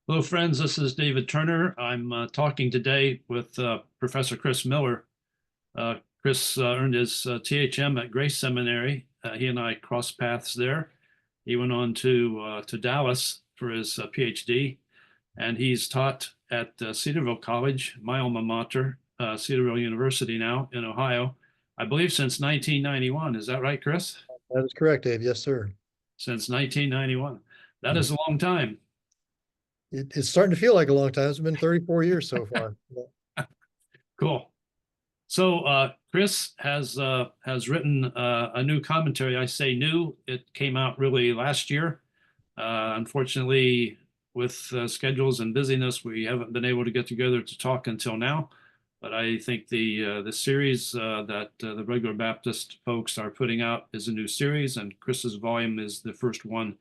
Hello, friends. This is David Turner. I'm talking today with Professor Chris Miller. Chris earned his THM at Grace Seminary. He and I crossed paths there. He went on to Dallas for his PhD, and he's taught at Cedarville College, my alma mater, Cedarville University now in Ohio, I believe since 1991. Is that right, Chris? That is correct, Dave. Yes, sir. Since 1991. That Mhm. is a long time. It's starting to feel like a long time. It's been 34 years so far. Cool. So Chris has written a new commentary. I say new. It came out really last year. Unfortunately, with schedules and busyness, we haven't been able to get together to talk until now. But I think the series that the regular Baptist folks are putting out is a new series, and Chris's volume is the first one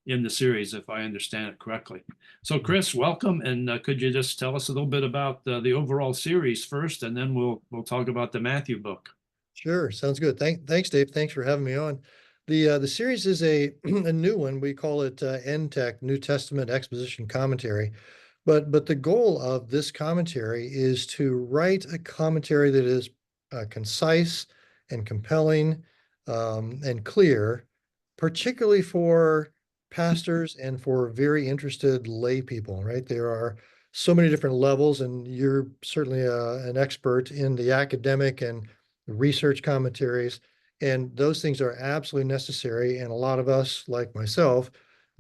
in the series, if I understand it correctly. So, Chris, welcome, and could you just tell us a little bit about the overall series first, and then we'll talk about the Matthew book. Sure, sounds good. Thanks, Dave. Thanks for having me on. The series is a a new one. We call it NTEC, New Testament Exposition Commentary. But the goal of this commentary is to write a commentary that is concise and compelling and clear, particularly for pastors and for very interested lay people, right? There are so many different levels, and you're certainly an expert in the academic and research commentaries, and those things are absolutely necessary. And a lot of us, like myself,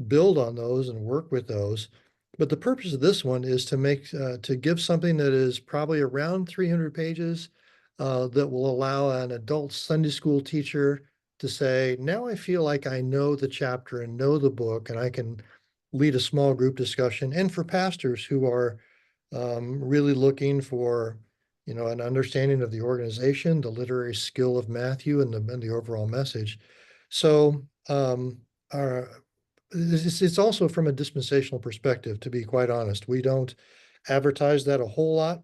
build on those and work with those. But the purpose of this one is to give something that is probably around 300 pages that will allow an adult Sunday school teacher to say, now I feel like I know the chapter and know the book, and I can lead a small group discussion. And for pastors who are really looking for, an understanding of the organization, the literary skill of Matthew, and the overall message. So our it's also from a dispensational perspective, to be quite honest. We don't advertise that a whole lot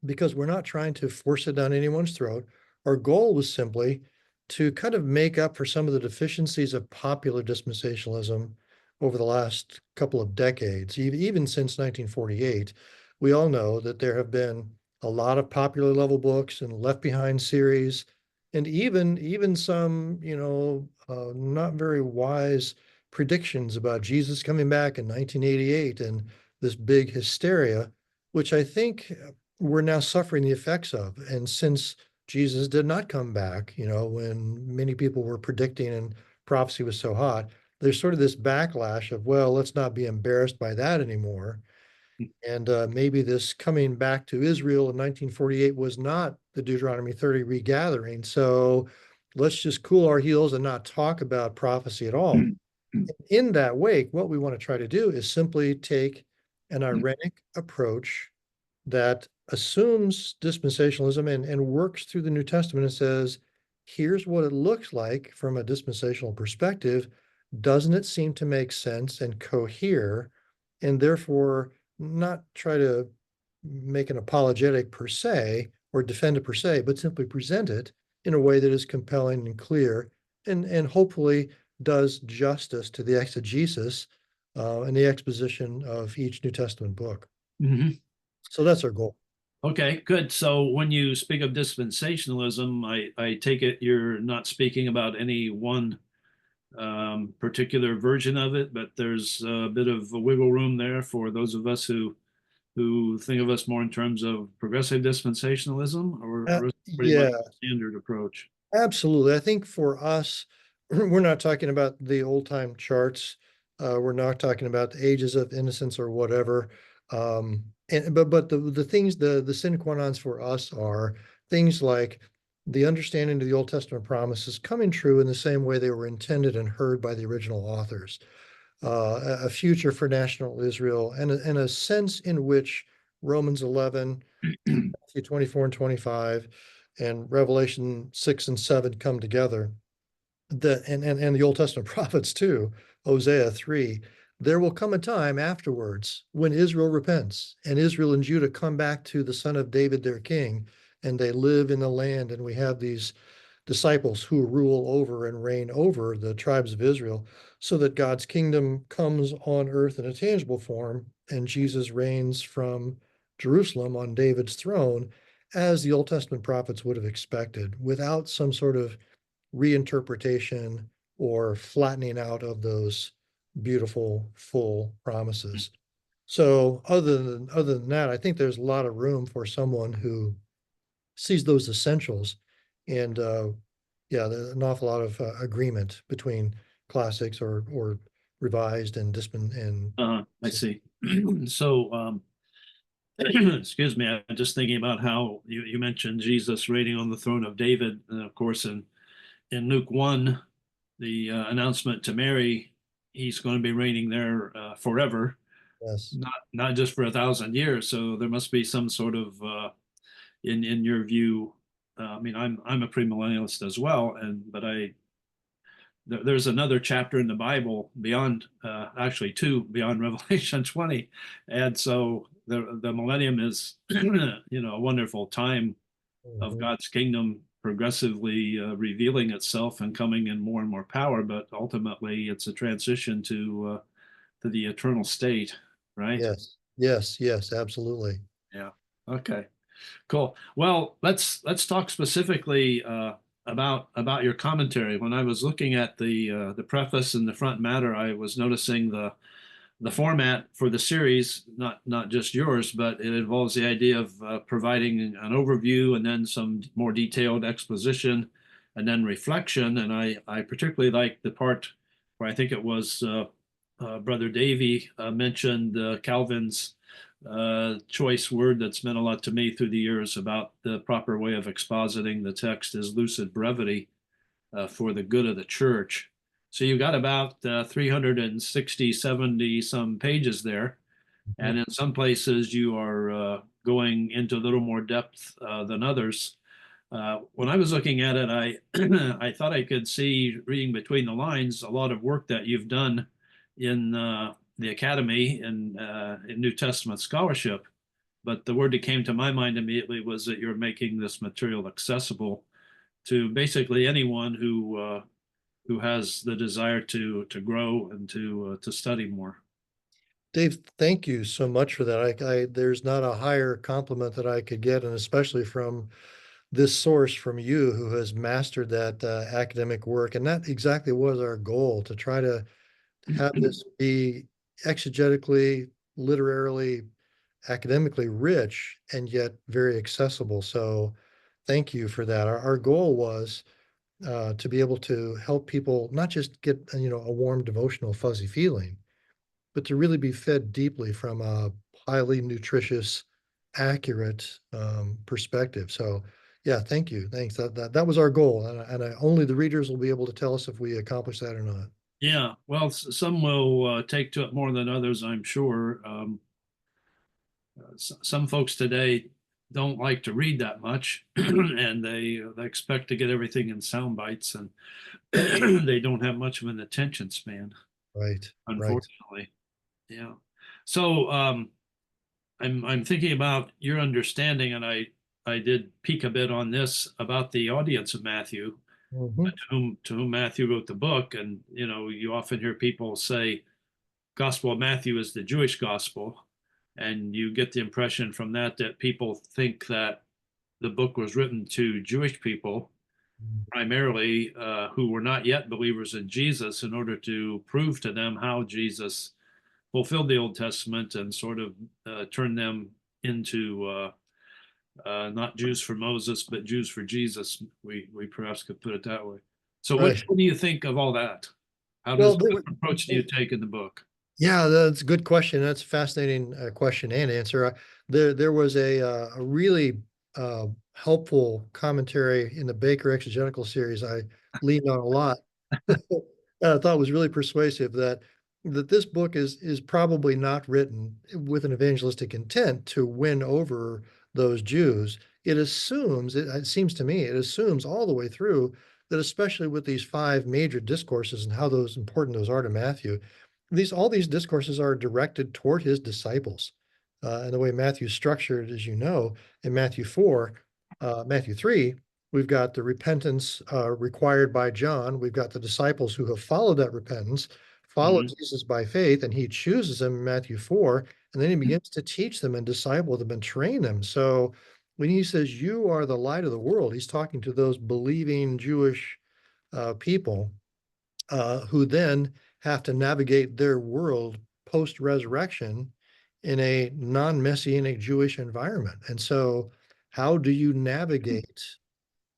because we're not trying to force it down anyone's throat. Our goal was simply to kind of make up for some of the deficiencies of popular dispensationalism over the last couple of decades, even since 1948. We all know that there have been a lot of popular level books and Left Behind series, and even some, not very wise predictions about Jesus coming back in 1988 and this big hysteria, which I think we're now suffering the effects of. And since Jesus did not come back, when many people were predicting and prophecy was so hot, there's sort of this backlash of, well, let's not be embarrassed by that anymore. And maybe this coming back to Israel in 1948 was not the Deuteronomy 30 regathering. So let's just cool our heels and not talk about prophecy at all. In that wake, what we want to try to do is simply take an irenic approach that assumes dispensationalism and works through the New Testament and says, here's what it looks like from a dispensational perspective. Doesn't it seem to make sense and cohere? And therefore, not try to make an apologetic per se or defend it per se, but simply present it in a way that is compelling and clear and hopefully does justice to the exegesis and the exposition of each New Testament book. Mhm. So that's our goal. Okay, good. So when you speak of dispensationalism, I take it you're not speaking about any one particular version of it, but there's a bit of a wiggle room there for those of us who think of us more in terms of progressive dispensationalism, or is it pretty much Yeah, the standard approach. absolutely. I think for us, we're not talking about the old time charts. We're not talking about the ages of innocence or whatever. But the things, the sine qua nons for us are things like the understanding of the Old Testament promises coming true in the same way they were intended and heard by the original authors. A future for national Israel, and a sense in which Romans 11, Matthew 24 and 25, and Revelation 6 and 7 come together. And the Old Testament prophets too, Hosea 3. There will come a time afterwards when Israel repents and Israel and Judah come back to the son of David, their king, and they live in the land. And we have these disciples who rule over and reign over the tribes of Israel so that God's kingdom comes on earth in a tangible form and Jesus reigns from Jerusalem on David's throne, as the Old Testament prophets would have expected, without some sort of reinterpretation or flattening out of those beautiful, full promises. So other than that, I think there's a lot of room for someone who sees those essentials, and yeah, there's an awful lot of agreement between classics or revised and disp and I see. So, excuse me, I'm just thinking about how you mentioned Jesus reigning on the throne of David. And of course, in Luke 1, the announcement to Mary, he's going to be reigning there forever, yes, not just for 1,000 years. So there must be some sort of, in your view, I mean, I'm a premillennialist as well, but there's another chapter in the Bible beyond, actually two beyond Revelation 20, and so the millennium is, a wonderful time of mhm, God's kingdom progressively revealing itself and coming in more and more power, but ultimately it's a transition to the eternal state, right? yes, yes, yes, absolutely. Yeah. Okay. Cool. Well, let's talk specifically about your commentary. When I was looking at the preface and the front matter, I was noticing the format for the series, not just yours, but it involves the idea of providing an overview and then some more detailed exposition and then reflection. And I particularly like the part where I think it was Brother Davy mentioned Calvin's choice word that's meant a lot to me through the years about the proper way of expositing the text is lucid brevity for the good of the church. So you've got about 360, 70 some pages there. Mhm. And in some places you are going into a little more depth than others. When I was looking at it, I thought I could see, reading between the lines, a lot of work that you've done in the academy and in New Testament scholarship. But the word that came to my mind immediately was that you're making this material accessible to basically anyone who has the desire to grow and to study more. Dave, thank you so much for that. There's not a higher compliment that I could get, and especially from this source from you who has mastered that academic work. And that exactly was our goal, to try to have this be exegetically, literarily, academically rich, and yet very accessible. So thank you for that. Our goal was to be able to help people not just get, a warm devotional fuzzy feeling, but to really be fed deeply from a highly nutritious, accurate perspective. So, yeah, thank you. Thanks. That was our goal, and only the readers will be able to tell us if we accomplish that or not. Yeah, well, some will take to it more than others, I'm sure. Some folks today don't like to read that much, and they expect to get everything in sound bites, and they don't have much of an attention span, Right, right. unfortunately. Yeah. So I'm thinking about your understanding, and I did peek a bit on this about the audience of Matthew, Mhm. to whom Matthew wrote the book, and you often hear people say Gospel of Matthew is the Jewish gospel, and you get the impression from that people think that the book was written to Jewish people primarily who were not yet believers in Jesus, in order to prove to them how Jesus fulfilled the Old Testament and sort of turned them into not Jews for Moses, but Jews for Jesus. We perhaps could put it that way. So Right. what do you think of all that? Well, What approach do you take in the book? yeah, that's a good question. That's a fascinating question and answer. There was a really helpful commentary in the Baker exegetical series I leaned on a lot. I thought was really persuasive, that this book is probably not written with an evangelistic intent to win over those Jews. It seems to me, it assumes all the way through that, especially with these five major discourses and how those important those are to Matthew, all these discourses are directed toward his disciples. And the way Matthew's structured, as you know, in Matthew 4, Matthew 3, we've got the repentance required by John. We've got the disciples who have followed that repentance follow Mhm. Jesus by faith, and he chooses them in Matthew 4, and then he begins to teach them and disciple them and train them. So when he says, "You are the light of the world," he's talking to those believing Jewish people who then have to navigate their world post-resurrection in a non-messianic Jewish environment. And so, how do you navigate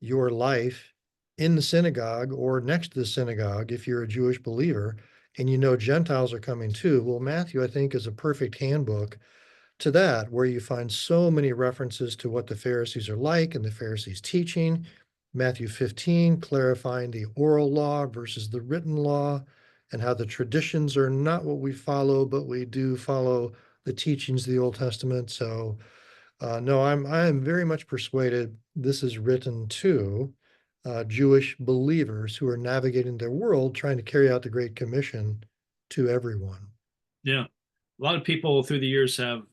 your life in the synagogue or next to the synagogue if you're a Jewish believer and you know Gentiles are coming too? Well, Matthew, I think, is a perfect handbook to that, where you find so many references to what the Pharisees are like and the Pharisees' teaching. Matthew 15, clarifying the oral law versus the written law, and how the traditions are not what we follow, but we do follow the teachings of the Old Testament. So, no, I am very much persuaded this is written to Jewish believers who are navigating their world, trying to carry out the Great Commission to everyone. Yeah. A lot of people through the years have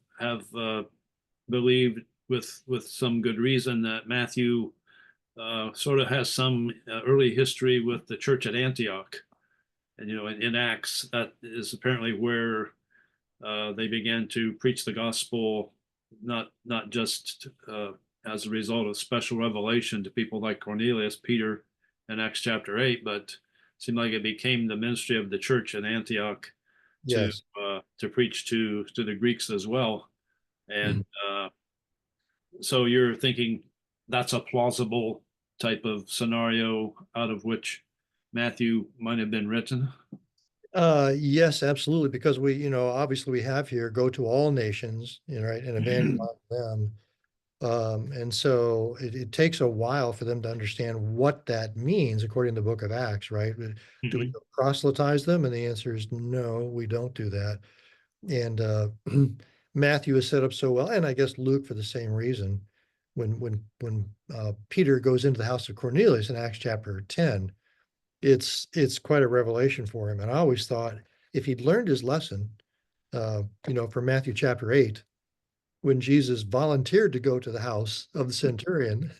believed with some good reason that Matthew sort of has some early history with the church at Antioch. And in Acts, that is apparently where they began to preach the gospel, not just as a result of special revelation to people like Cornelius, Peter, in Acts chapter 8, but it seemed like it became the ministry of the church in Antioch to Yes. to preach to the Greeks as well. And so you're thinking that's a plausible type of scenario out of which Matthew might have been written. Yes, absolutely. Because obviously we have here, go to all nations, right, and evangelize them. And so it takes a while for them to understand what that means, according to the book of Acts, right? Do we Mhm. proselytize them? And the answer is no, we don't do that. And Matthew is set up so well, and I guess Luke for the same reason. When Peter goes into the house of Cornelius in Acts chapter 10, it's quite a revelation for him. And I always thought if he'd learned his lesson, from Matthew chapter 8, when Jesus volunteered to go to the house of the centurion,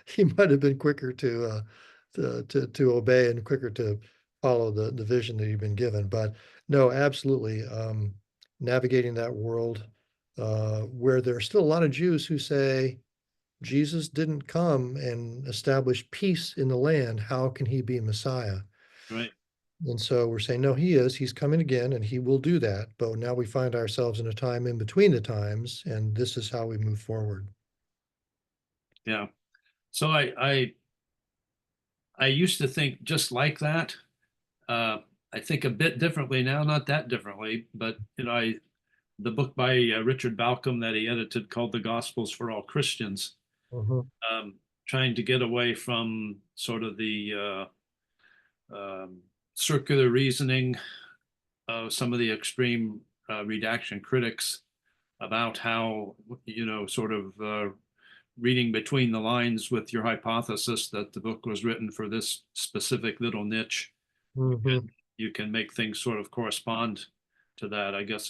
he might have been quicker to obey and quicker to follow the vision that he'd been given. But no, absolutely, navigating that world where there are still a lot of Jews who say Jesus didn't come and establish peace in the land. How can he be Messiah? Right. And so we're saying, no, he is. He's coming again and he will do that. But now we find ourselves in a time in between the times, and this is how we move forward. Yeah. So I used to think just like that. Uh, I think a bit differently now, not that differently, but the book by Richard Balcom that he edited called "The Gospels for All Christians," Mhm. um, trying to get away from sort of the circular reasoning of some of the extreme redaction critics about how sort of reading between the lines with your hypothesis that the book was written for this specific little niche, Mhm. you can make things sort of correspond to that. I guess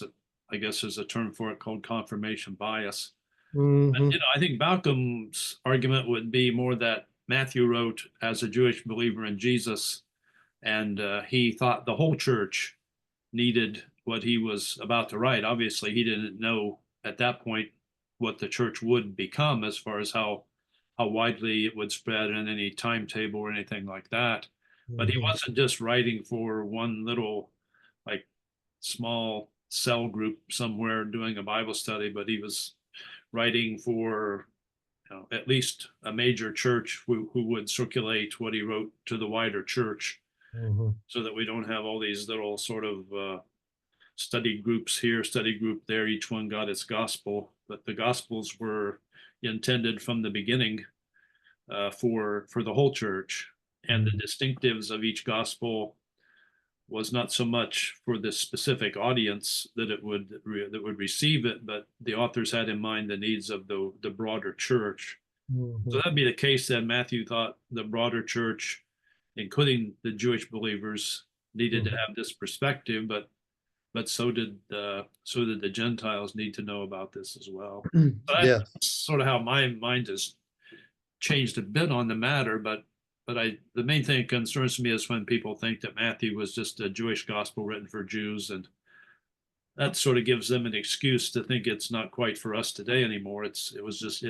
there's a term for it called confirmation bias. But, Mhm. I think Balcom's argument would be more that Matthew wrote as a Jewish believer in Jesus, and he thought the whole church needed what he was about to write. Obviously, he didn't know at that point what the church would become as far as how widely it would spread in any timetable or anything like that. But he Mhm. wasn't just writing for one little like small cell group somewhere doing a Bible study, but he was writing for at least a major church who would circulate what he wrote to the wider church Mhm. so that we don't have all these little sort of study groups here, study group there. Each one got its gospel, but the gospels were intended from the beginning for the whole church, and the Mhm. distinctives of each gospel was not so much for the specific audience that would receive it, but the authors had in mind the needs of the broader church. So Mhm. that'd be the case that Matthew thought the broader church, including the Jewish believers, needed to Mhm. have this perspective, but so did the Gentiles need to know about this as well. So Yeah. that's sort of how my mind has changed a bit on the matter, but the main thing that concerns me is when people think that Matthew was just a Jewish gospel written for Jews, and that sort of gives them an excuse to think it's not quite for us today anymore. It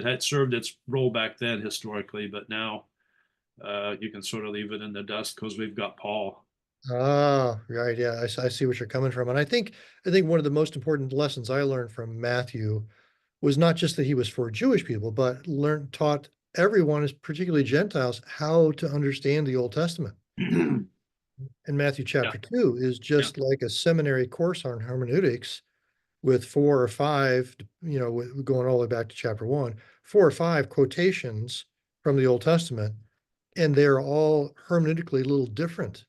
had served its role back then historically, but now you can sort of leave it in the dust because we've got Paul. Ah, right. Yeah, I see what you're coming from. And I think one of the most important lessons I learned from Matthew was not just that he was for Jewish people, but taught everyone, particularly Gentiles, how to understand the Old Testament. Yeah, And Matthew chapter 2 is yeah, just like a seminary course on hermeneutics with 4 or 5, going all the way back to chapter 1, 4 or 5 quotations from the Old Testament, and they're all hermeneutically a little different.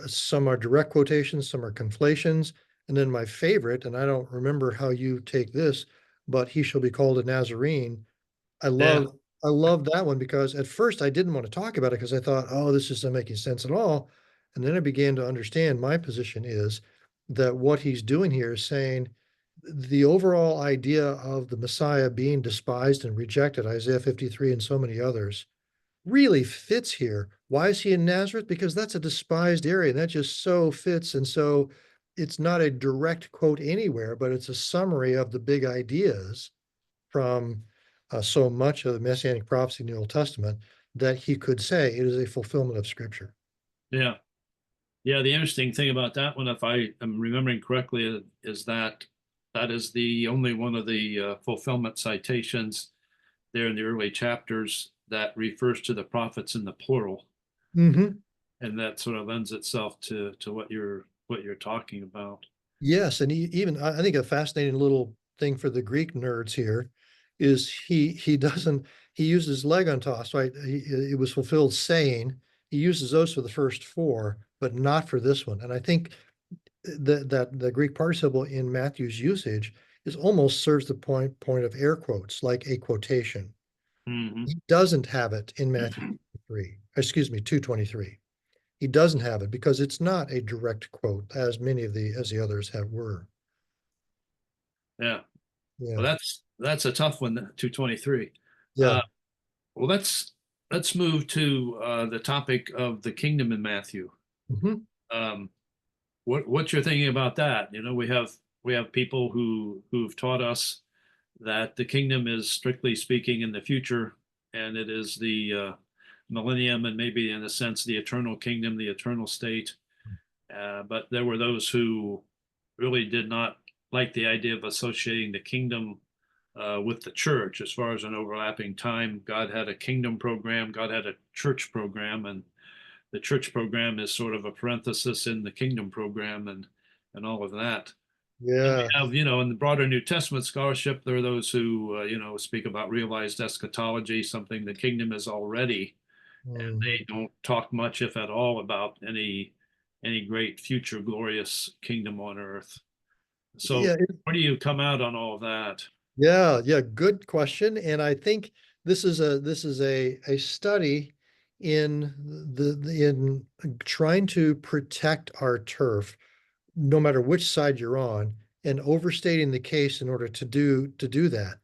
Some are direct quotations, some are conflations. And then my favorite, and I don't remember how you take this, but he shall be called a Nazarene. I yeah, love I love that one because at first I didn't want to talk about it because I thought, oh, this isn't making sense at all. And then I began to understand my position is that what he's doing here is saying the overall idea of the Messiah being despised and rejected, Isaiah 53 and so many others, really fits here. Why is he in Nazareth? Because that's a despised area, and that just so fits. And so it's not a direct quote anywhere, but it's a summary of the big ideas from so much of the messianic prophecy in the Old Testament that he could say it is a fulfillment of Scripture. yeah. Yeah, the interesting thing about that one, if I am remembering correctly, is that that is the only one of the fulfillment citations there in the early chapters that refers to the prophets in the plural, Mm-hmm. and that sort of lends itself to what you're talking about. Yes, and even I think a fascinating little thing for the Greek nerds here is he doesn't he uses legontos, right? It was fulfilled saying he uses those for the first 4, but not for this one. And I think that the Greek participle in Matthew's usage is almost serves the point of air quotes, like a quotation. Hmm. He doesn't have it in Matthew 3, excuse me, 2:23. He doesn't have it because it's not a direct quote, as many of the others have were. Yeah. Yeah. Well, that's a tough one, 223. Yeah. Uh, well, let's move to the topic of the kingdom in Matthew. Mhm. Um, what you're thinking about that? You know, we have people who've taught us that the kingdom is strictly speaking in the future, and it is the millennium, and maybe in a sense the eternal kingdom, the eternal state. But there were those who really did not like the idea of associating the kingdom with the church as far as an overlapping time. God had a kingdom program, God had a church program, and the church program is sort of a parenthesis in the kingdom program and all of that. And we Yeah. have, in the broader New Testament scholarship, there are those who, speak about realized eschatology, something the kingdom is already, and Mhm. they don't talk much, if at all, about any great future glorious kingdom on earth. So, Yeah. where do you come out on all of that? Yeah. Yeah. Good question. And I think this is a study in in trying to protect our turf, no matter which side you're on, and overstating the case in order to do that.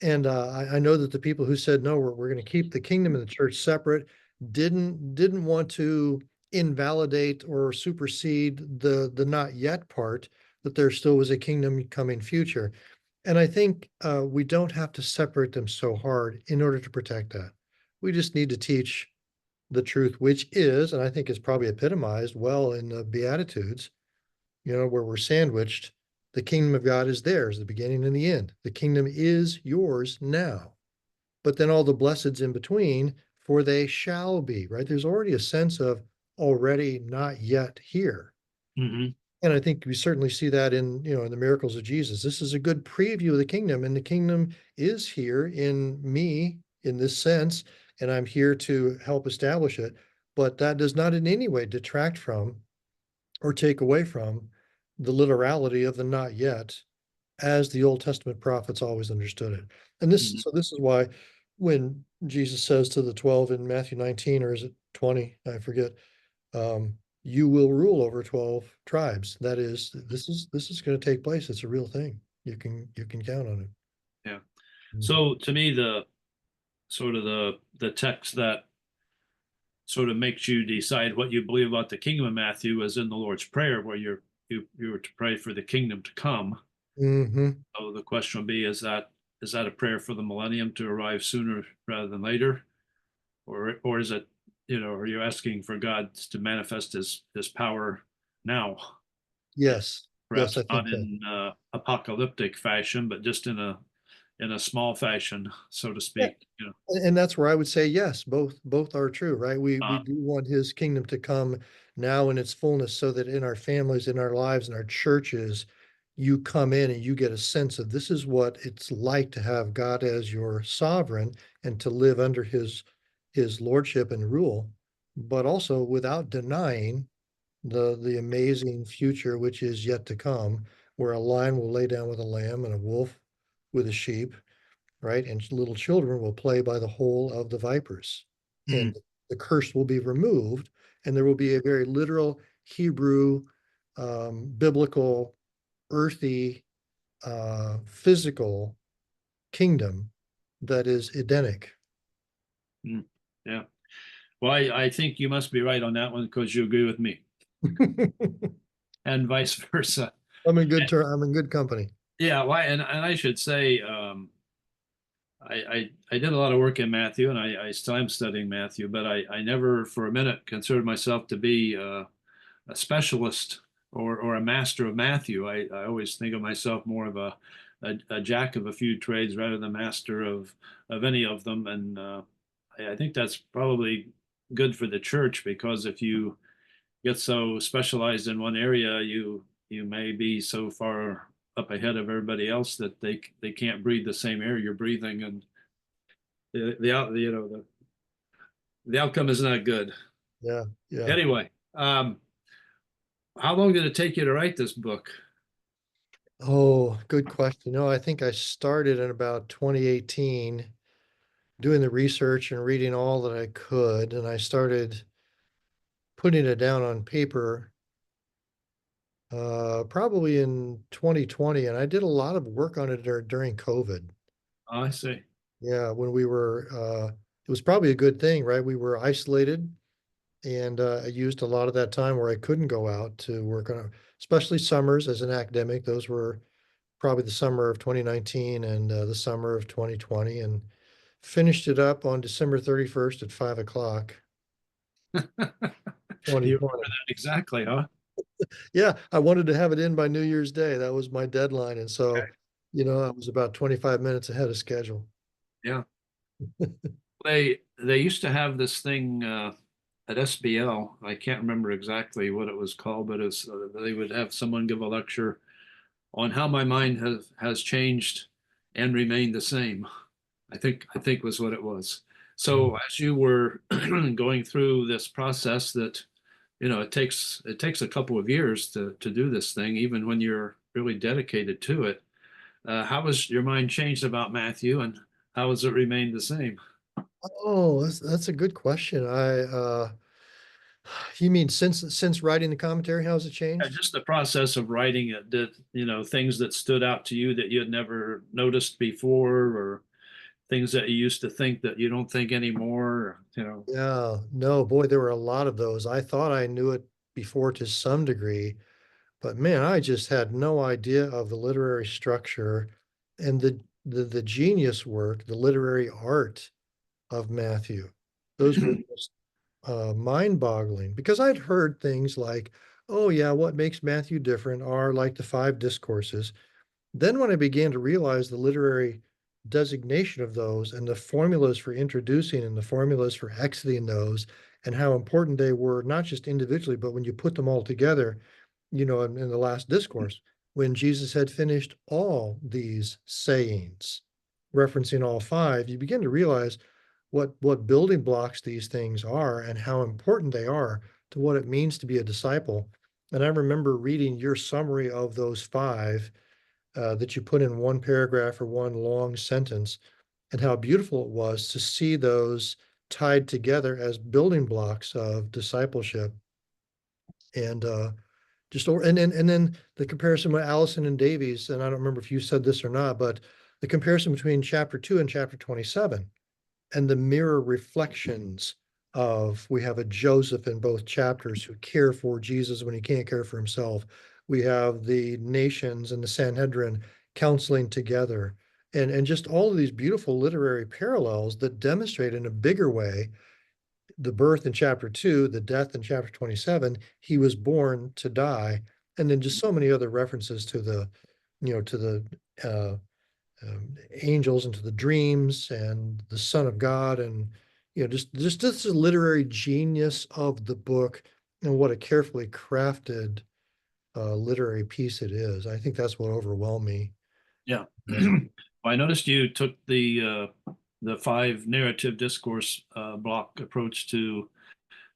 And I know that the people who said no, we're going to keep the kingdom and the church separate, didn't want to invalidate or supersede the not yet part, that there still was a kingdom coming future. And I think we don't have to separate them so hard in order to protect that. We just need to teach the truth, which is, and I think is probably epitomized well in the Beatitudes, where we're sandwiched. The kingdom of God is theirs, the beginning and the end. The kingdom is yours now. But then all the blesseds in between, for they shall be, right? There's already a sense of already not yet here. Hmm. And I think we certainly see that in the miracles of Jesus. This is a good preview of the kingdom, and the kingdom is here in me in this sense, and I'm here to help establish it. But that does not in any way detract from or take away from the literality of the not yet as the Old Testament prophets always understood it. And Hmm. this is why when Jesus says to the 12 in Matthew 19, or is it 20? I forget, you will rule over 12 tribes. That is, this is going to take place. It's a real thing. You can count on it. Yeah. Mhm. So to me, the sort of the text that sort of makes you decide what you believe about the kingdom of Matthew is in the Lord's Prayer, where you were to pray for the kingdom to come. Hmm. So the question would be, is that a prayer for the millennium to arrive sooner rather than later? Or is it, are you asking for God to manifest his power now? Yes. Yes, Perhaps I not think so. in apocalyptic fashion, but just in a small fashion, so to Yeah. speak. And that's where I would say yes, both are true, right? We Uh, do want his kingdom to come now in its fullness, so that in our families, in our lives, in our churches, you come in and you get a sense of this is what it's like to have God as your sovereign and to live under his lordship and rule, but also without denying the amazing future which is yet to come, where a lion will lay down with a lamb and a wolf with a sheep, right? And little children will play by the hole of the vipers. mm, And the curse will be removed, and there will be a very literal Hebrew, biblical, earthy, physical kingdom that is Edenic. mm, yeah. Well, I think you must be right on that one because you agree with me, and vice versa. I'm in good company. Yeah, why? And I should say, I did a lot of work in Matthew, and I still am studying Matthew, but I never for a minute considered myself to be a specialist or a master of Matthew. I always think of myself more of a jack of a few trades rather than master of any of them, and I think that's probably good for the church because if you get so specialized in one area, you may be so far up ahead of everybody else that they can't breathe the same air you're breathing, and the outcome is not good. Yeah, yeah. Anyway, how long did it take you to write this book? Oh, good question. No, I think I started in about 2018 doing the research and reading all that I could. And I started putting it down on paper probably in 2020. And I did a lot of work on it during COVID. Oh, I see. Yeah, when it was probably a good thing, right? We were isolated, and I used a lot of that time where I couldn't go out to work on it, especially summers as an academic. Those were probably the summer of 2019 and the summer of 2020, and finished it up on December 31st at 5 o'clock, You remember 2020. that exactly, huh? Yeah, I wanted to have it in by New Year's Day. That was my deadline. And Okay. so, I was about 25 minutes ahead of schedule. Yeah. They used to have this thing at SBL. I can't remember exactly what it was called, but it's they would have someone give a lecture on how my mind has changed and remained the same. I think was what it was. Mm. So as you were going through this process that it takes a couple of years to do this thing, even when you're really dedicated to it. How has your mind changed about Matthew, and how has it remained the same? Oh, that's a good question. You mean since writing the commentary, how's it changed? Just the process of writing it, did things that stood out to you that you had never noticed before, or things that you used to think that you don't think anymore? Yeah, no, boy, there were a lot of those. I thought I knew it before to some degree, but man, I just had no idea of the literary structure and the genius work, the literary art of Matthew. Those were just mind-boggling, because I'd heard things like, oh yeah, what makes Matthew different are like the five discourses. Then when I began to realize the literary designation of those and the formulas for introducing and the formulas for exiting those, and how important they were, not just individually, but when you put them all together, in the last discourse, when Jesus had finished all these sayings, referencing all five, you begin to realize what building blocks these things are and how important they are to what it means to be a disciple. And I remember reading your summary of those five that you put in one paragraph or one long sentence, and how beautiful it was to see those tied together as building blocks of discipleship. And and then the comparison with Allison and Davies, and I don't remember if you said this or not, but the comparison between chapter 2 and chapter 27, and the mirror reflections we have a Joseph in both chapters who care for Jesus when he can't care for himself. We have the nations and the Sanhedrin counseling together, and just all of these beautiful literary parallels that demonstrate in a bigger way the birth in chapter 2, the death in chapter 27, he was born to die, and then just so many other references to the, to the uh, angels and to the dreams and the Son of God, and just this literary genius of the book and what a carefully crafted literary piece it is. I think that's what overwhelmed me. Yeah. Um, I noticed you took the five narrative discourse block approach to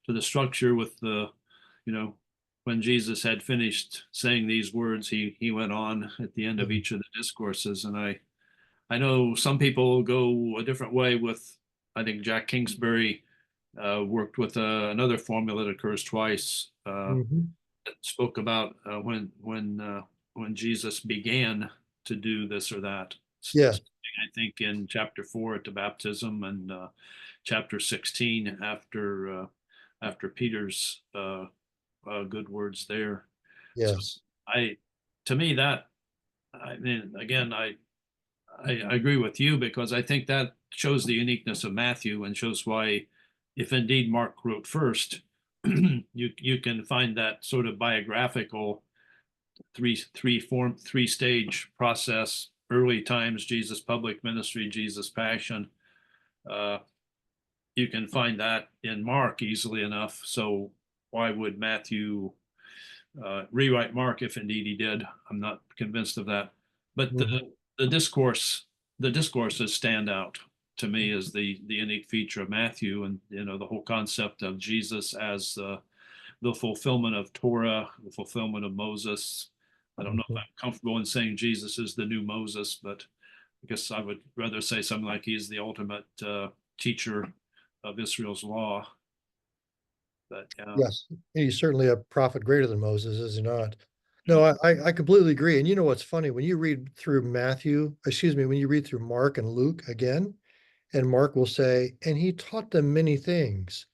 the structure with the, you know, when Jesus had finished saying these words, he went on at the end of each of the discourses. And I know some people go a different way with, I think Jack Kingsbury worked with another formula that occurs twice. mhm. That spoke about when Jesus began to do this or that. Yes, I think in chapter 4 at the baptism, and chapter 16 after Peter's good words there. So yes. I, to me, that, I mean, again, I agree with you, because I think that shows the uniqueness of Matthew and shows why, if indeed Mark wrote first, you can find that sort of biographical three stage process: early times, Jesus' public ministry, Jesus' passion. Uh, you can find that in Mark easily enough. So why would Matthew rewrite Mark if indeed he did? I'm not convinced of that. But Mhm. the discourse, the discourses stand out to me as the unique feature of Matthew, and the whole concept of Jesus as the fulfillment of Torah, the fulfillment of Moses. I don't know if Mhm. I'm comfortable in saying Jesus is the new Moses, but I guess I would rather say something like he's the ultimate teacher of Israel's law. But Yes, he's certainly a prophet greater than Moses, is he not? No, I completely agree. And you know what's funny? When you read through when you read through Mark and Luke again, and Mark will say, and he taught them many things.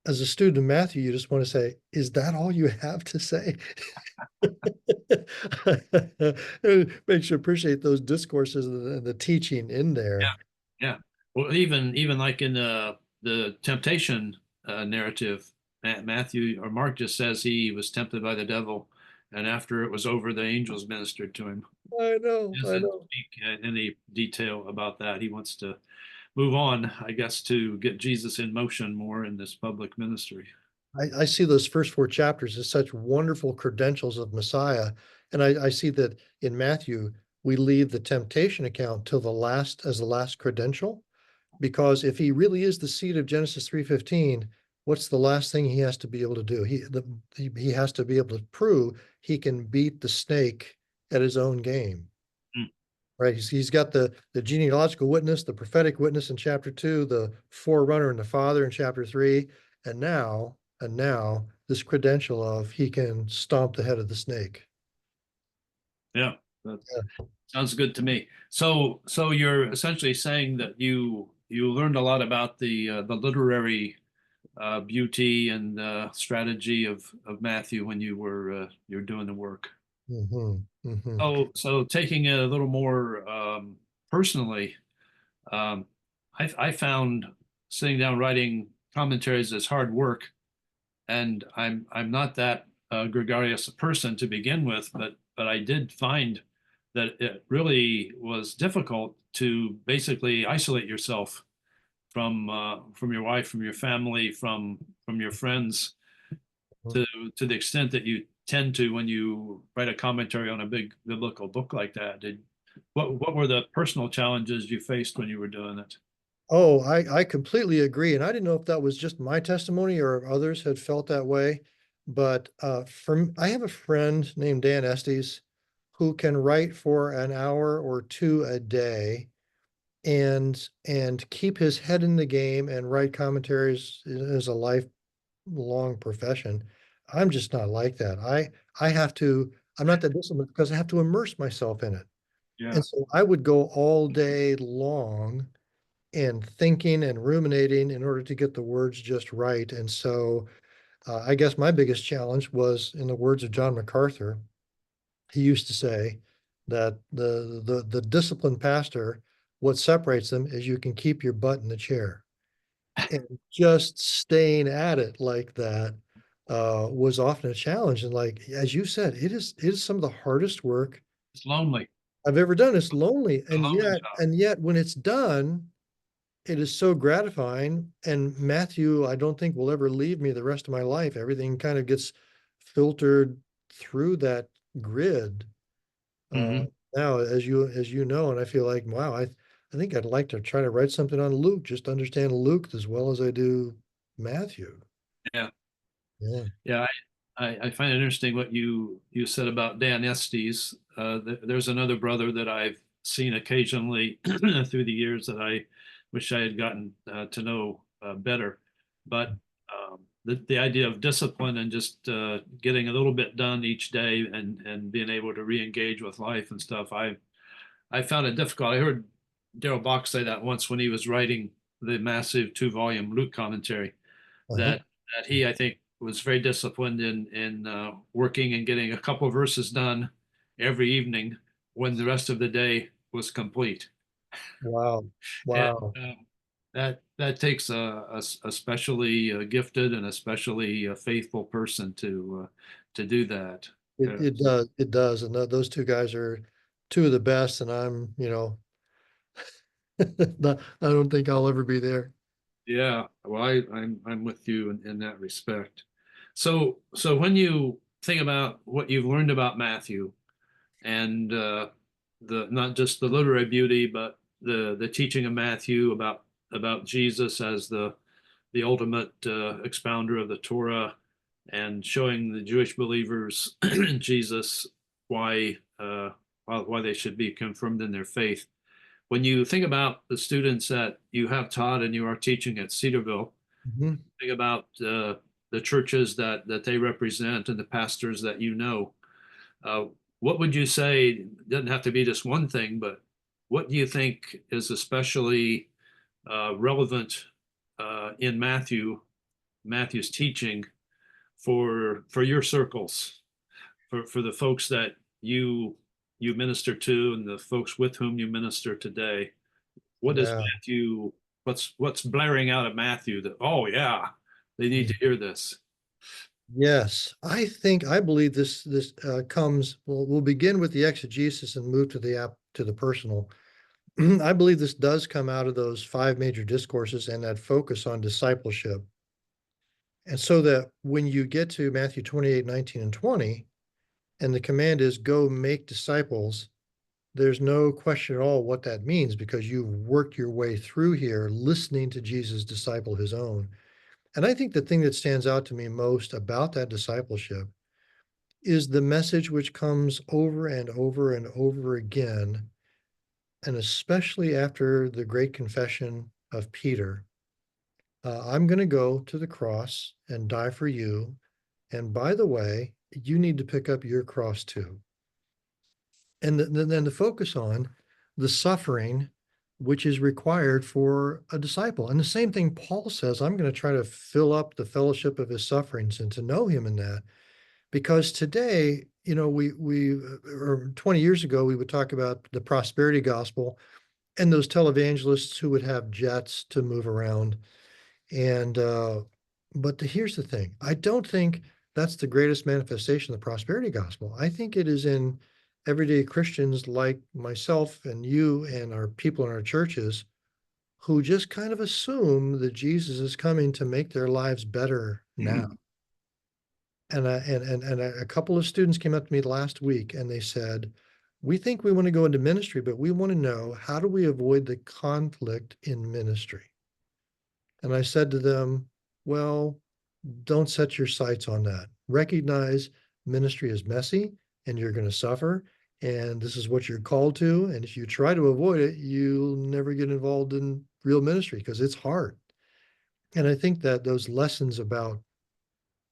As a student of Matthew, you just want to say, is that all you have to say? It makes you appreciate those discourses and the teaching in yeah, there. yeah. Well, even like in the temptation narrative, Matthew or Mark just says he was tempted by the devil, and after it was over, the angels ministered to him. I know, He I doesn't know. speak in any detail about that. He wants to move on, I guess, to get Jesus in motion more in this public ministry. I see those first four chapters as such wonderful credentials of Messiah. And I see that in Matthew, we leave the temptation account till the last as the last credential, because if he really is the seed of Genesis 3:15, what's the last thing he has to be able to do? He has to be able to prove he can beat the snake at his own game. Mm. Right. He's got the genealogical witness, the prophetic witness in chapter 2, the forerunner and the father in chapter 3, and now this credential of he can stomp the head of the snake. Yeah, that Yeah. sounds good to me. So you're essentially saying that you learned a lot about the literary beauty and strategy of Matthew when you're doing the work. Hmm. So taking it a little more personally, um, I found sitting down writing commentaries as hard work, and I'm not that gregarious a person to begin with, but I did find that it really was difficult to basically isolate yourself from your wife, from your family, from your friends, to to the extent that you tend to when you write a commentary on a big biblical book like that. What were the personal challenges you faced when you were doing it? Oh, I completely agree. And I didn't know if that was just my testimony or if others had felt that way. But I have a friend named Dan Estes who can write for an hour or two a day and keep his head in the game and write commentaries as a lifelong profession. I'm just not like that. I have to, I'm not that disciplined because I have to immerse myself in it. Yeah. And so I would go all day long and thinking and ruminating in order to get the words just right. And so I guess my biggest challenge was, in the words of John MacArthur, he used to say that the disciplined pastor, what separates them is you can keep your butt in the chair. And just staying at it like that was often a challenge. And like as you said, it is some of the hardest work It's lonely. I've ever done. It's lonely, It's a lonely job. and yet when it's done, it is so gratifying. And Matthew, I don't think will ever leave me the rest of my life. Everything kind of gets filtered through that grid uh, Hmm. now, as you know, and I feel like, wow, I think I'd like to try to write something on Luke, just to understand Luke as well as I do Matthew. Yeah. Yeah. Yeah. I find it interesting what you said about Dan Estes. There's another brother that I've seen occasionally through the years that I wish I had gotten to know better. But the idea of discipline and just getting a little bit done each day and being able to re-engage with life and stuff, I found it difficult. I heard Daryl Bach say that once when he was writing the massive 2-volume Luke commentary, Uh-huh. that he, I think, was very disciplined in working and getting a couple of verses done every evening when the rest of the day was complete. Wow. And Wow. that takes a especially gifted and especially faithful person to do that. It does. It does. And those two guys are two of the best. And I'm, I don't think I'll ever be there. Yeah, well, I'm with you in that respect. So when you think about what you've learned about Matthew and the not just the literary beauty, but the teaching of Matthew about Jesus as the ultimate expounder of the Torah and showing the Jewish believers Jesus why why they should be confirmed in their faith. When you think about the students that you have taught and you are teaching at Cedarville, Mhm. think about the churches that they represent and the pastors that you know. Uh, what would you say? It doesn't have to be just one thing, but what do you think is especially relevant in Matthew's teaching for your circles, for the folks that you minister to and the folks with whom you minister today? What is Yeah. Matthew? What's blaring out of Matthew that, oh yeah, they need to hear this? Yes, I believe this comes. We'll begin with the exegesis and move to the app to the personal. I believe this does come out of those five major discourses and that focus on discipleship. And so that when you get to Matthew 28, 19, and 20, and the command is go make disciples, there's no question at all what that means because you've worked your way through here listening to Jesus disciple his own. And I think the thing that stands out to me most about that discipleship is the message which comes over and over and over again, and especially after the great confession of Peter. I'm going to go to the cross and die for you. And by the way, you need to pick up your cross too. And then the focus on the suffering which is required for a disciple. And the same thing Paul says, I'm going to try to fill up the fellowship of his sufferings and to know him in that. Because today, we or 20 years ago, we would talk about the prosperity gospel and those televangelists who would have jets to move around. And but here's the thing: I don't think that's the greatest manifestation of the prosperity gospel. I think it is in everyday Christians like myself and you and our people in our churches who just kind of assume that Jesus is coming to make their lives better now. And a couple of students came up to me last week and they said, we think we want to go into ministry, but we want to know how do we avoid the conflict in ministry? And I said to them, well, don't set your sights on that. Recognize ministry is messy and you're going to suffer. And this is what you're called to. And if you try to avoid it, you'll never get involved in real ministry because it's hard. And I think that those lessons about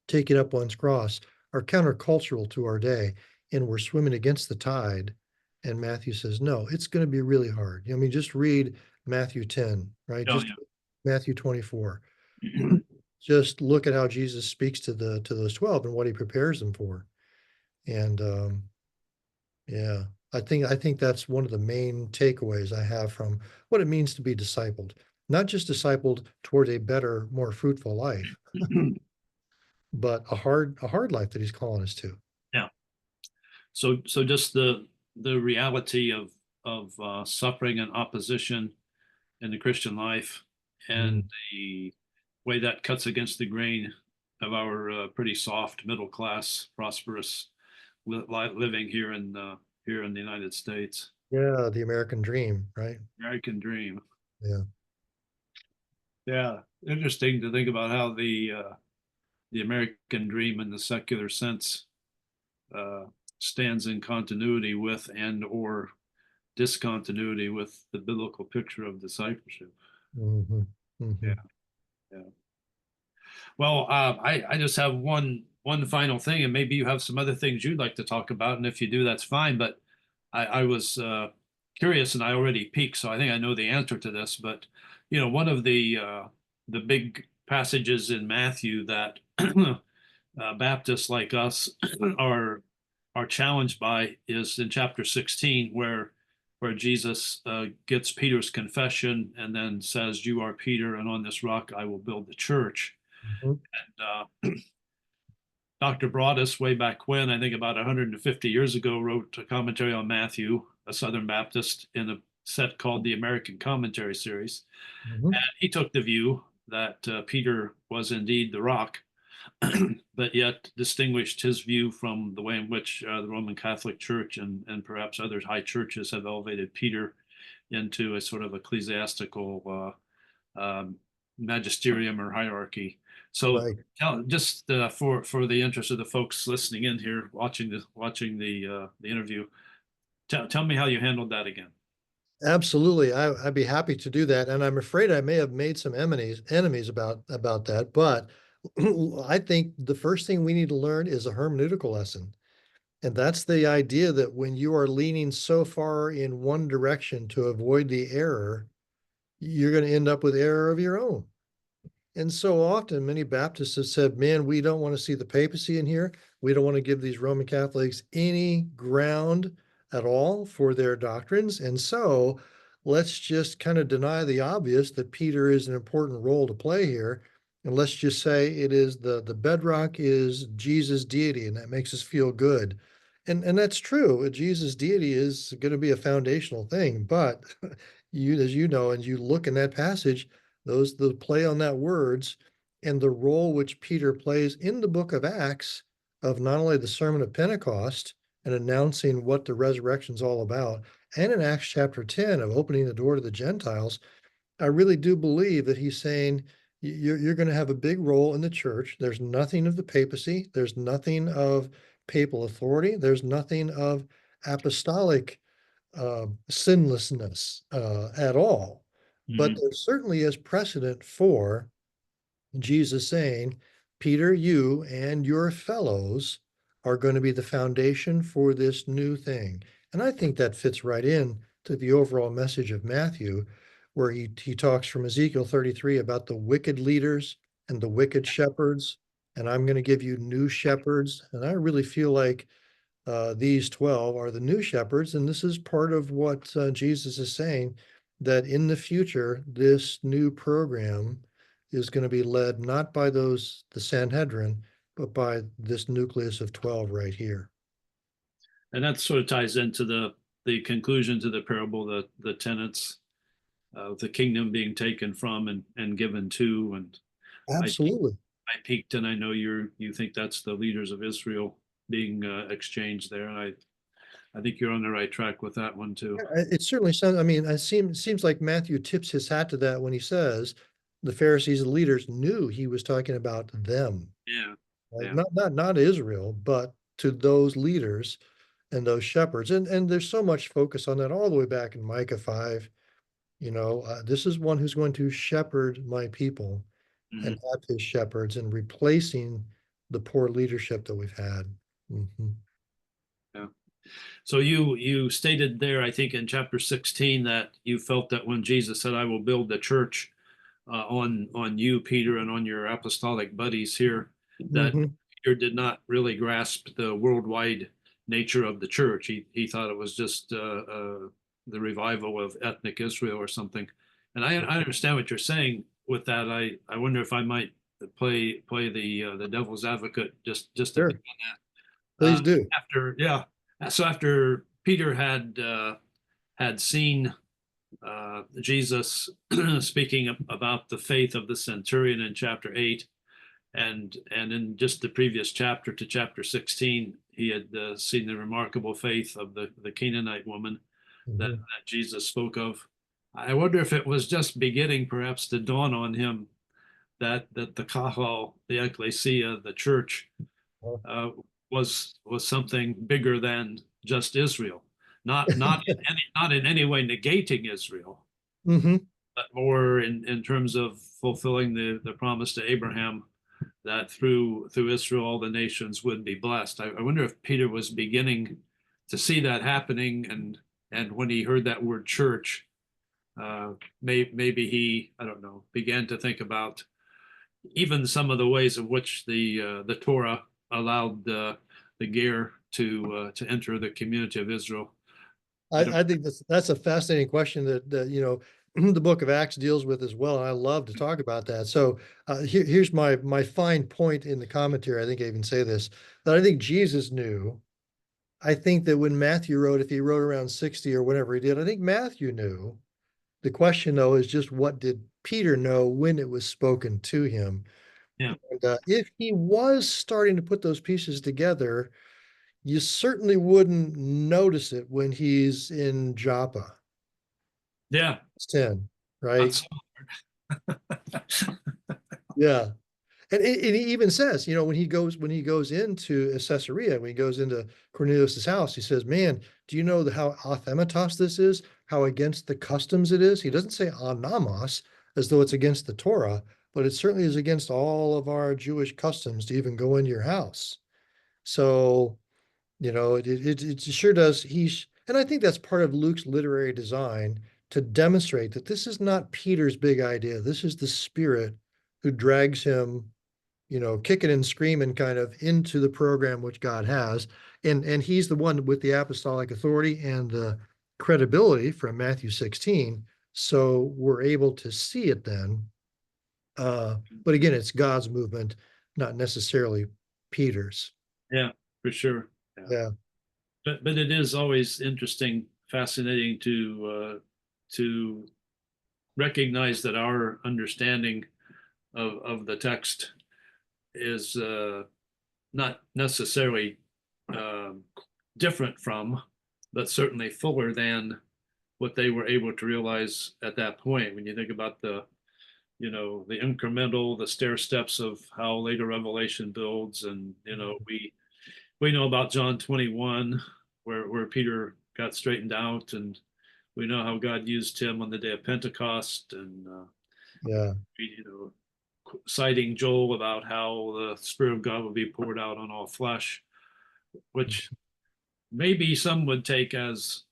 taking up one's cross are countercultural to our day. And we're swimming against the tide. And Matthew says, no, it's going to be really hard. I mean, just read Matthew 10, right? Oh, Just yeah. Matthew 24. Just look at how Jesus speaks to those 12 and what he prepares them for. And yeah, I think that's one of the main takeaways I have from what it means to be discipled. Not just discipled toward a better, more fruitful life, but a hard life that he's calling us to. Yeah. So just the reality of suffering and opposition in the Christian life, and Mm. the way that cuts against the grain of our pretty soft middle class, prosperous living here in the United States. Yeah, the American dream, right? American dream. Yeah. Yeah, interesting to think about how the American dream in the secular sense uh, stands in continuity with and or discontinuity with the biblical picture of discipleship. Hmm. Yeah, Hmm. yeah. Well, I just have one final thing, and maybe you have some other things you'd like to talk about, and if you do, that's fine. But I was curious, and I already peeked, so I think I know the answer to this. But one of the big passages in Matthew that Baptists like us are are challenged by is in chapter 16, where Jesus gets Peter's confession and then says, "You are Peter, and on this rock I will build the church." Hmm. Dr. Broadus, way back when, I think about 150 years ago, wrote a commentary on Matthew, a Southern Baptist, in a set called the American Commentary Series. Hmm. And he took the view that Peter was indeed the rock, but yet distinguished his view from the way in which the Roman Catholic Church and perhaps other high churches have elevated Peter into a sort of ecclesiastical magisterium or hierarchy. So, Right. just for the interest of the folks listening in here, watching the interview, tell me how you handled that again. Absolutely. I'd be happy to do that. And I'm afraid I may have made some enemies about that. But I think the first thing we need to learn is a hermeneutical lesson. And that's the idea that when you are leaning so far in one direction to avoid the error, you're going to end up with error of your own. And so often, many Baptists have said, man, we don't want to see the papacy in here. We don't want to give these Roman Catholics any ground at all for their doctrines. And so let's just kind of deny the obvious that Peter is an important role to play here. And let's just say it is the bedrock is Jesus' deity, and that makes us feel good. And that's true. Jesus' deity is going to be a foundational thing. But as you know, and you look in that passage, the play on that words and the role which Peter plays in the book of Acts of not only the Sermon of Pentecost and announcing what the resurrection is all about, and in Acts chapter 10 of opening the door to the Gentiles, I really do believe that he's saying you're going to have a big role in the church. There's nothing of the papacy. There's nothing of papal authority. There's nothing of apostolic sinlessness at all. But Mhm. there certainly is precedent for Jesus saying, Peter, you and your fellows are going to be the foundation for this new thing. And I think that fits right in to the overall message of Matthew, where he talks from Ezekiel 33 about the wicked leaders and the wicked shepherds. And I'm going to give you new shepherds. And I really feel like these 12 are the new shepherds. And this is part of what Jesus is saying, that in the future, this new program is going to be led not by the Sanhedrin, but by this nucleus of 12 right here. And that sort of ties into the conclusion to the parable, the tenants of the kingdom being taken from and given to. And I Absolutely. I peaked, and I know you think that's the leaders of Israel being exchanged there, and I think you're on the right track with that one too. It certainly sounds, I mean, seems like Matthew tips his hat to that when he says the Pharisees and leaders knew he was talking about them, Yeah, right? yeah. Not Israel, but to those leaders and those shepherds. And there's so much focus on that all the way back in Micah 5. This is one who's going to shepherd my people and Mhm. have his shepherds and replacing the poor leadership that we've had. Mhm. Yeah. So you stated there, I think in chapter 16, that you felt that when Jesus said, "I will build the church on you, Peter, and on your apostolic buddies here," that Mhm. Peter did not really grasp the worldwide nature of the church. He thought it was just the revival of ethnic Israel or something. And I understand what you're saying with that. I wonder if I might play the devil's advocate just a bit Sure, on that. please do. After yeah, so after Peter had seen Jesus speaking about the faith of the centurion in chapter 8, and in just the previous chapter to chapter 16, he had seen the remarkable faith of the Canaanite woman Mhm. that Jesus spoke of. I wonder if it was just beginning perhaps to dawn on him that the kahal, the ecclesia, the church, Oh. uh, was something bigger than just Israel. Not in any way negating Israel, Mhm. but more in terms of fulfilling the promise to Abraham that through Israel all the nations would be blessed. I wonder if Peter was beginning to see that happening, and when he heard that word church, uh, maybe he, I don't know, began to think about even some of the ways in which the Torah allowed the ger to enter the community of Israel. I don't. I think that's a fascinating question that the book of Acts deals with as well. And I love to talk about that. So here's my fine point in the commentary. I think I even say this, that I think Jesus knew. I think that when Matthew wrote, if he wrote around 60 or whatever he did, I think Matthew knew. The question, though, is just what did Peter know when it was spoken to him? Yeah, And if he was starting to put those pieces together, you certainly wouldn't notice it when he's in Joppa. yeah, It's 10, right? that's Yeah. And he even says, when he goes into Caesarea, when he goes into Cornelius's house, he says, "Man, do you know how athematos this is? How against the customs it is?" He doesn't say anamos as though it's against the Torah, but it certainly is against all of our Jewish customs to even go into your house. So, it sure does. And I think that's part of Luke's literary design to demonstrate that this is not Peter's big idea. This is the Spirit who drags him, kicking and screaming kind of into the program which God has. And he's the one with the apostolic authority and the credibility from Matthew 16. So we're able to see it then. But again, it's God's movement, not necessarily Peter's. yeah, for sure. Yeah. Yeah. But it is always interesting, fascinating to recognize that our understanding of the text is not necessarily um, different from, but certainly fuller than what they were able to realize at that point. When you think about the incremental, the stair steps of how later Revelation builds, and we know about John 21, where Peter got straightened out, and we know how God used him on the day of Pentecost, and Yeah. citing Joel about how the Spirit of God would be poured out on all flesh, which maybe some would take as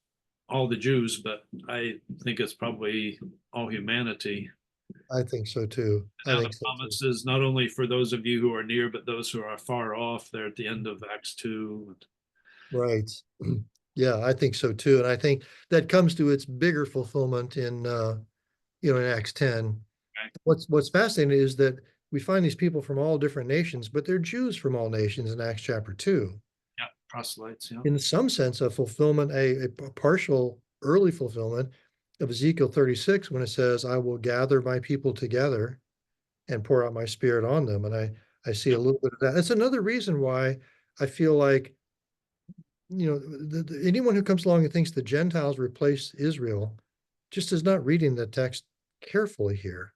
all the Jews, but I think it's probably all humanity. I think so too. I Now the think so too. promise is not only for those of you who are near, but those who are far off. There at the end of Acts 2. Right. Yeah, I think so too. And I think that comes to its bigger fulfillment in Acts 10. Okay. What's fascinating is that we find these people from all different nations, but they're Jews from all nations in Acts chapter 2. Yeah, proselytes. Yeah. In some sense, a fulfillment, a partial early fulfillment of Ezekiel 36, when it says, "I will gather my people together and pour out my spirit on them." And I see Yeah. a little bit of that. It's another reason why I feel like, anyone who comes along and thinks the Gentiles replace Israel just is not reading the text carefully here,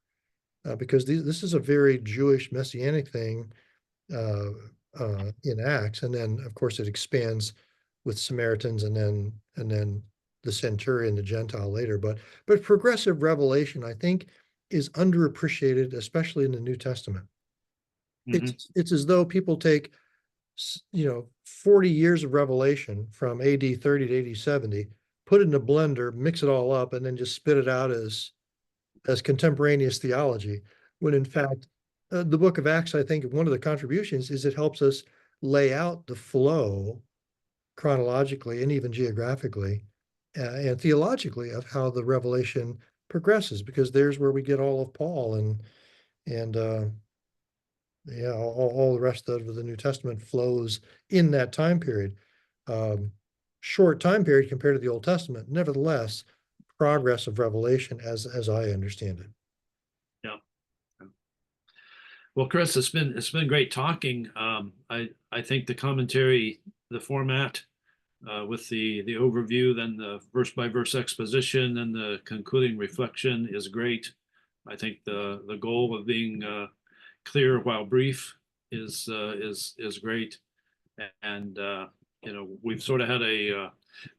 because this is a very Jewish messianic thing uh, in Acts, and then of course it expands with Samaritans, and then the centurion, the Gentile later. But progressive revelation, I think, is underappreciated, especially in the New Testament. Hmm. It's as though people take 40 years of revelation from AD 30 to AD 70, put it in a blender, mix it all up, and then just spit it out as contemporaneous theology, when in fact, the book of Acts, I think one of the contributions is it helps us lay out the flow chronologically and even geographically and theologically of how the revelation progresses, because there's where we get all of Paul and yeah, all the rest of the New Testament flows in that time period. Short time period compared to the Old Testament, nevertheless, progress of revelation as I understand it. Yeah. Well, Chris, it's been great talking. I think the commentary, the format, with the overview, then the verse by verse exposition, and the concluding reflection is great. I think the goal of being clear while brief is great, and we've sort of had a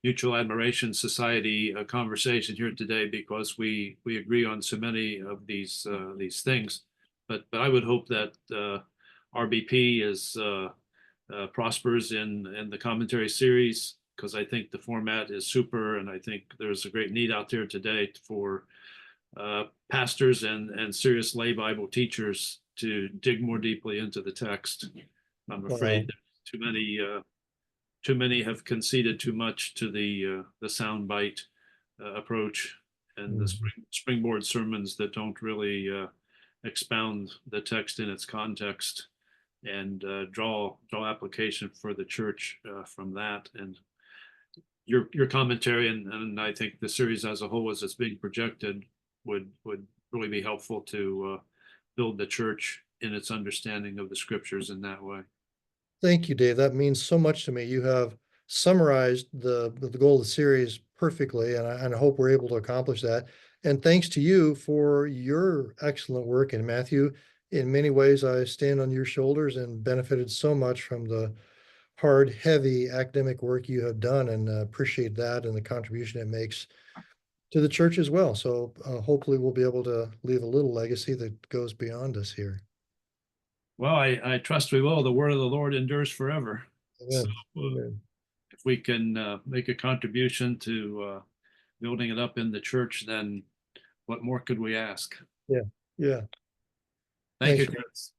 mutual admiration society conversation here today because we agree on so many of these things. But I would hope that RBP is prospers in the commentary series, because I think the format is super, and I think there's a great need out there today for pastors and serious lay Bible teachers to dig more deeply into the text. I'm afraid too many have conceded too much to the soundbite approach and the springboard sermons that don't really expound the text in its context and draw application for the church from that. And your commentary and I think the series as a whole, as it's being projected, would really be helpful to build the church in its understanding of the scriptures in that way. Thank you, Dave. That means so much to me. You have summarized the goal of the series perfectly, and I hope we're able to accomplish that. And thanks to you for your excellent work. And Matthew, in many ways, I stand on your shoulders and benefited so much from the hard, heavy academic work you have done, and appreciate that and the contribution it makes to the church as well. So hopefully we'll be able to leave a little legacy that goes beyond us here. Well, I trust we will. The word of the Lord endures forever. So Amen. if we can make a contribution to building it up in the church, then what more could we ask? Yeah. Yeah. Thank Thanks. you, Chris.